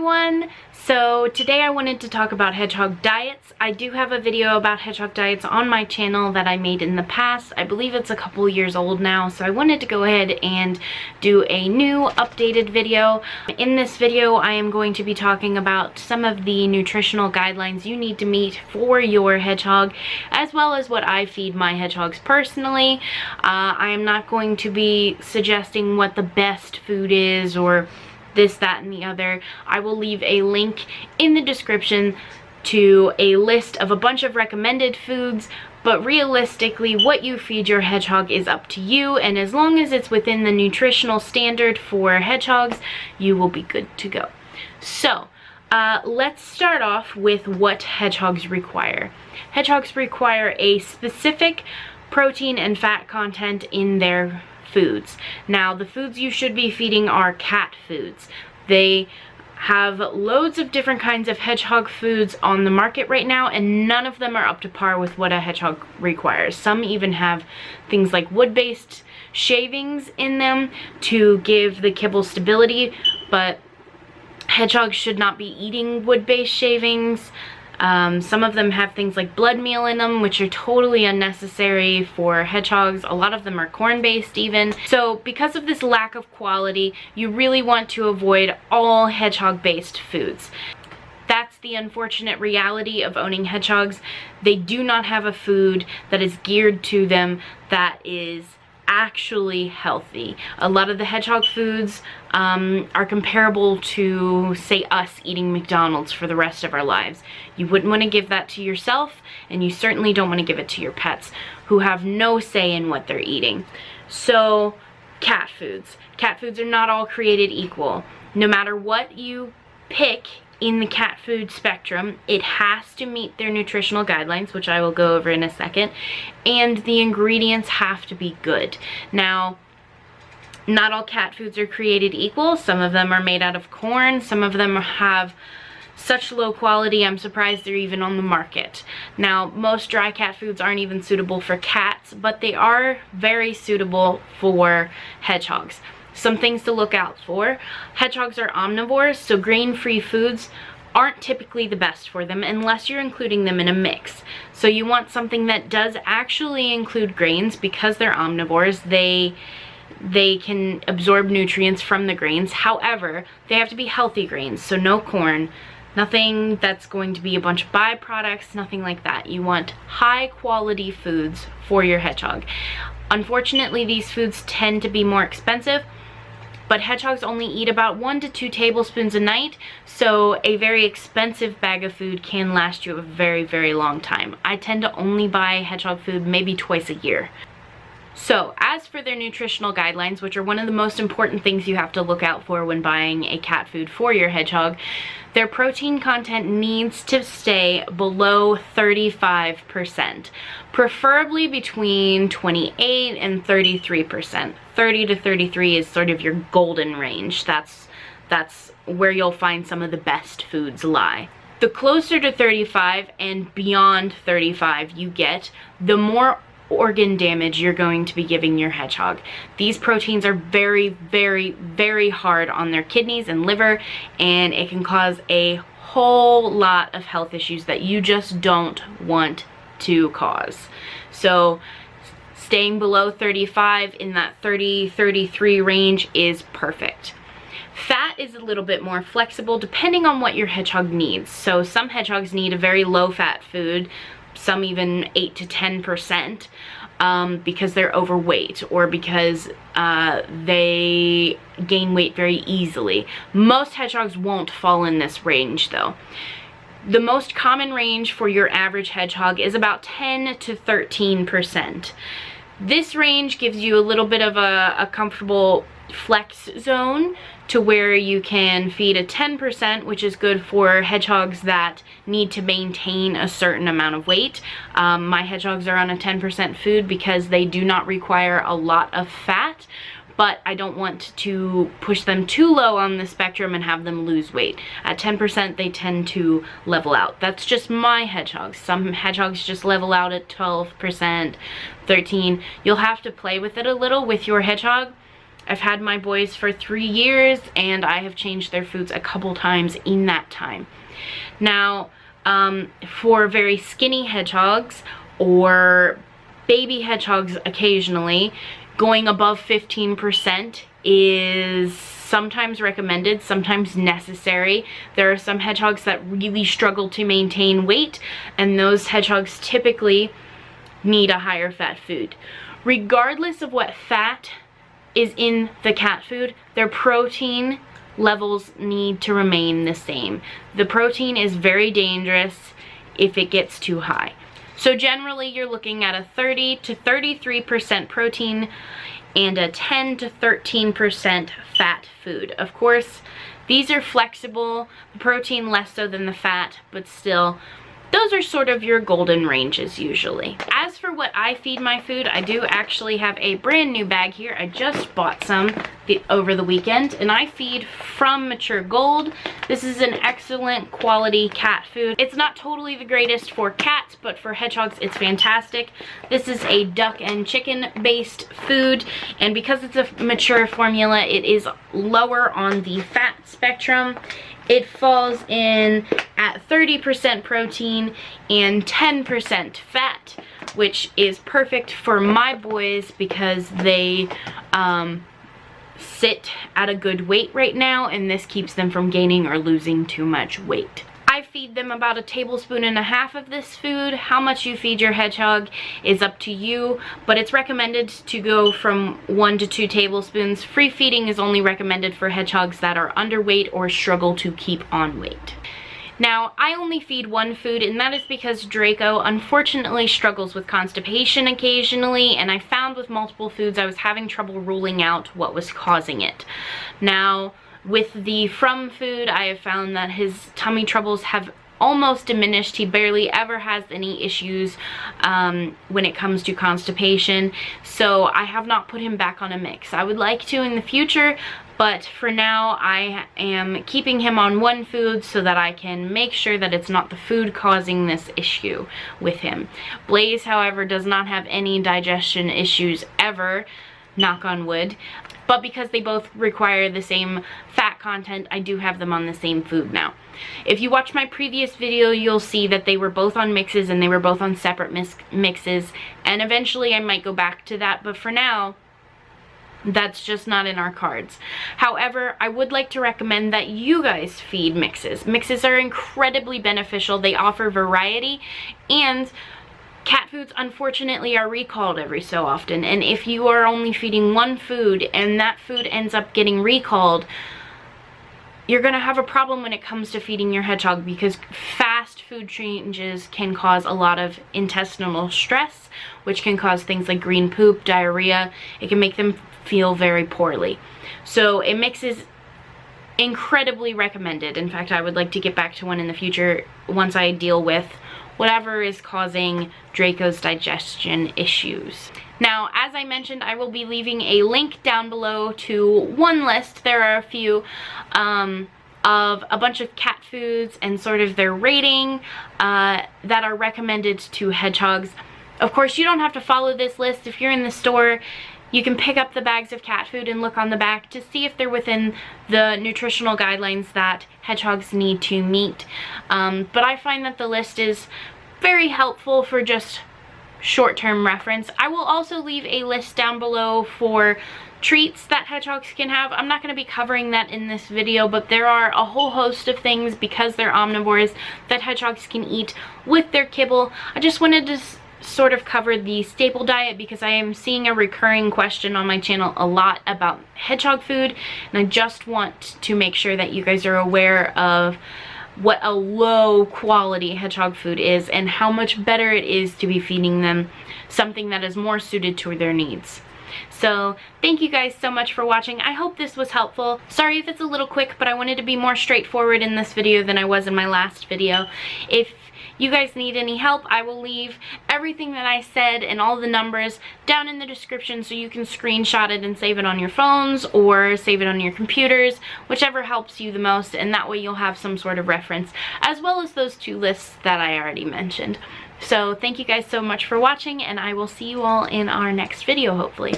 everyone! So today I wanted to talk about hedgehog diets. I do have a video about hedgehog diets on my channel that I made in the past. I believe it's a couple years old now, so I wanted to go ahead and do a new updated video. In this video I am going to be talking about some of the nutritional guidelines you need to meet for your hedgehog, as well as what I feed my hedgehogs personally. I am not going to be suggesting what the best food is or this, that, and the other. I will leave a link in the description to a list of a bunch of recommended foods, but realistically what you feed your hedgehog is up to you, and as long as it's within the nutritional standard for hedgehogs, you will be good to go. So let's start off with what hedgehogs require. Hedgehogs require a specific protein and fat content in their foods. Now, the foods you should be feeding are cat foods. They have loads of different kinds of hedgehog foods on the market right now, and none of them are up to par with what a hedgehog requires. Some even have things like wood-based shavings in them to give the kibble stability, but hedgehogs should not be eating wood-based shavings. Some of them have things like blood meal in them, which are totally unnecessary for hedgehogs. A lot of them are corn-based even. So because of this lack of quality, you really want to avoid all hedgehog-based foods. That's the unfortunate reality of owning hedgehogs. They do not have a food that is geared to them that is actually healthy. A lot of the hedgehog foods are comparable to, say, us eating McDonald's for the rest of our lives. You wouldn't want to give that to yourself, and you certainly don't want to give it to your pets, who have no say in what they're eating. So, cat foods. Cat foods are not all created equal. No matter what you pick in the cat food spectrum, it has to meet their nutritional guidelines, which I will go over in a second, and the ingredients have to be good. Now, not all cat foods are created equal. Some of them are made out of corn. Some of them have such low quality, I'm surprised they're even on the market. Now, most dry cat foods aren't even suitable for cats, but they are very suitable for hedgehogs. Some things to look out for. Hedgehogs are omnivores, so grain-free foods aren't typically the best for them unless you're including them in a mix. So you want something that does actually include grains. Because they're omnivores, they can absorb nutrients from the grains. However, they have to be healthy grains, so no corn, nothing that's going to be a bunch of byproducts, nothing like that. You want high quality foods for your hedgehog. Unfortunately, these foods tend to be more expensive, but hedgehogs only eat about 1 to 2 tablespoons a night, so a very expensive bag of food can last you a very, very long time. I tend to only buy hedgehog food maybe twice a year. So, as for their nutritional guidelines, which are one of the most important things you have to look out for when buying a cat food for your hedgehog, their protein content needs to stay below 35%, preferably between 28 and 33%. 30 to 33 is sort of your golden range. That's where you'll find some of the best foods lie. The closer to 35 and beyond 35 you get, the more organ damage you're going to be giving your hedgehog. These proteins are very, very, very hard on their kidneys and liver, and it can cause a whole lot of health issues that you just don't want to cause. So staying below 35, in that 30-33 range, is perfect. Fat is a little bit more flexible depending on what your hedgehog needs. So some hedgehogs need a very low fat food, some even 8 to 10%, because they're overweight or because they gain weight very easily. Most hedgehogs won't fall in this range though. The most common range for your average hedgehog is about 10 to 13%. This range gives you a little bit of a comfortable flex zone to where you can feed a 10%, which is good for hedgehogs that need to maintain a certain amount of weight. My hedgehogs are on a 10% food because they do not require a lot of fat, but I don't want to push them too low on the spectrum and have them lose weight. At 10%, they tend to level out. That's just my hedgehogs. Some hedgehogs just level out at 12%, 13%. You'll have to play with it a little with your hedgehog. I've had my boys for 3 years, and I have changed their foods a couple times in that time. Now, for very skinny hedgehogs or baby hedgehogs occasionally, going above 15% is sometimes recommended, sometimes necessary. There are some hedgehogs that really struggle to maintain weight, and those hedgehogs typically need a higher fat food. Regardless of what fat is in the cat food, their protein levels need to remain the same. The protein is very dangerous if it gets too high. So generally you're looking at a 30 to 33% protein and a 10 to 13% fat food. Of course, these are flexible, the protein less so than the fat, but still, those are sort of your golden ranges usually. As for what I feed my food, I do actually have a brand new bag here. I just bought some over the weekend, and I feed from Mature Gold. This is an excellent quality cat food. It's not totally the greatest for cats, but for hedgehogs it's fantastic. This is a duck and chicken based food, and because it's a mature formula, it is lower on the fat spectrum. It falls in at 30% protein and 10% fat, which is perfect for my boys because they sit at a good weight right now, and this keeps them from gaining or losing too much weight. I feed them about 1.5 tablespoons of this food. How much you feed your hedgehog is up to you, but it's recommended to go from 1 to 2 tablespoons. Free feeding is only recommended for hedgehogs that are underweight or struggle to keep on weight. Now, I only feed one food, and that is because Draco unfortunately struggles with constipation occasionally, and I found with multiple foods I was having trouble ruling out what was causing it. Now, with the From food, I have found that his tummy troubles have almost diminished. He barely ever has any issues when it comes to constipation, so I have not put him back on a mix. I would like to in the future, but for now I am keeping him on one food so that I can make sure that it's not the food causing this issue with him. Blaze, however, does not have any digestion issues ever, knock on wood. But because they both require the same fat content, I do have them on the same food now. If you watch my previous video, you'll see that they were both on mixes and they were both on separate mixes. And eventually I might go back to that, but for now, that's just not in our cards. However, I would like to recommend that you guys feed mixes. Mixes are incredibly beneficial. They offer variety, and cat foods unfortunately are recalled every so often, and if you are only feeding one food and that food ends up getting recalled, you're gonna have a problem when it comes to feeding your hedgehog, because fast food changes can cause a lot of intestinal stress, which can cause things like green poop, diarrhea. It can make them feel very poorly. So a mix is incredibly recommended. In fact, I would like to get back to one in the future once I deal with whatever is causing Draco's digestion issues. Now, as I mentioned, I will be leaving a link down below to one list. There are a few of a bunch of cat foods and sort of their rating that are recommended to hedgehogs. Of course, you don't have to follow this list. If you're in the store, you can pick up the bags of cat food and look on the back to see if they're within the nutritional guidelines that hedgehogs need to meet. But I find that the list is very helpful for just short-term reference. I will also leave a list down below for treats that hedgehogs can have. I'm not going to be covering that in this video, but there are a whole host of things, because they're omnivores, that hedgehogs can eat with their kibble. I just wanted to sort of cover the staple diet because I am seeing a recurring question on my channel a lot about hedgehog food, and I just want to make sure that you guys are aware of what a low quality hedgehog food is and how much better it is to be feeding them something that is more suited to their needs. So thank you guys so much for watching. I hope this was helpful. Sorry if it's a little quick, but I wanted to be more straightforward in this video than I was in my last video. If you guys need any help, I will leave everything that I said and all the numbers down in the description so you can screenshot it and save it on your phones or save it on your computers, whichever helps you the most, and that way you'll have some sort of reference, as well as those two lists that I already mentioned. So thank you guys so much for watching, and I will see you all in our next video, hopefully.